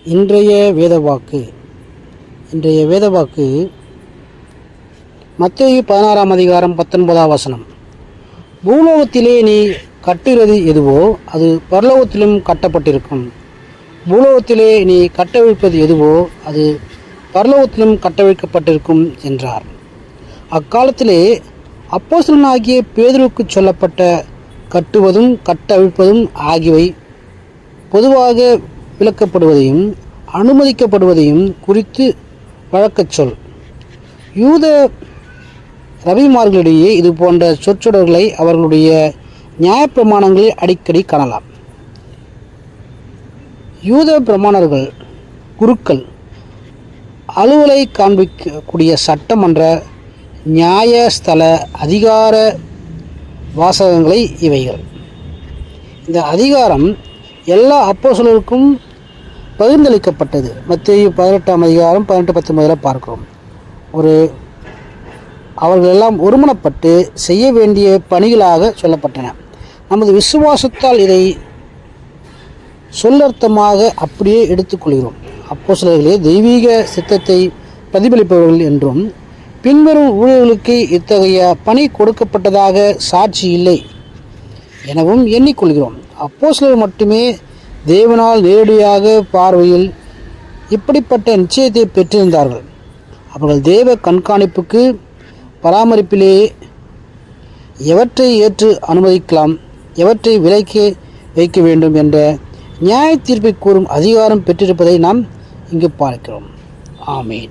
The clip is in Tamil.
இன்றைய வேதவாக்கு மத்தேயு 16 அதிகாரம் 19 வசனம். பூலோகத்திலே நீ கட்டுகிறது எதுவோ அது பரலோகத்திலும் கட்டப்பட்டிருக்கும், பூலோகத்திலே நீ கட்டவிழ்ப்பது எதுவோ அது பரலோகத்திலும் கட்டவிழ்க்கப்பட்டிருக்கும் என்றார். அக்காலத்திலே அப்போஸ்தலனாகிய பேதுருவுக்கு சொல்லப்பட்ட கட்டுவதும் கட்டவிழ்ப்பதும் ஆகியவை பொதுவாக விளக்கப்படுவதையும் அனுமதிக்கப்படுவதையும் குறித்து வழக்கச் சொல். யூத ரபிமார்களிடையே இது போன்ற சொற்றொடர்களை அவர்களுடைய நியாயப்பிரமாணங்களில் அடிக்கடி காணலாம். யூத பிரமாணர்கள், குருக்கள் அலுவலை காண்பிக்கக்கூடிய சட்டமன்ற நியாயஸ்தல அதிகார வாசகங்களை இவைகள். இந்த அதிகாரம் எல்லா அப்போஸ்தலருக்கும் பகிர்ந்தளிக்கப்பட்டது. மத்தேயு 18 அதிகாரம் 18-19 பார்க்கிறோம். அவர்கள் எல்லாம் ஒருமனப்பட்டு செய்ய வேண்டிய பணிகளாக சொல்லப்பட்டன. நமது விசுவாசத்தால் இதை சொல்லர்த்தமாக அப்படியே எடுத்துக்கொள்கிறோம். அப்போஸ்தலர்களே தெய்வீக சித்தத்தை பிரதிபலிப்பவர்கள் என்றும், பின்வரும் ஊழியர்களுக்கு இத்தகைய பணி கொடுக்கப்பட்டதாக சாட்சி இல்லை எனவும் எண்ணிக்கொள்கிறோம். அப்போஸ்தலர்கள் மட்டுமே தேவனால் நேரடியாக பார்வையில் இப்படிப்பட்ட நிச்சயத்தை பெற்றிருந்தார்கள். அவர்கள் தேவ கண்காணிப்புக்கு பராமரிப்பிலே எவற்றை ஏற்று அனுமதிக்கலாம், எவற்றை விலக்கி வைக்க வேண்டும் என்ற நியாய தீர்ப்பை கூறும் அதிகாரம் பெற்றிருப்பதை நாம் இங்கு பார்க்கிறோம். ஆமேன்.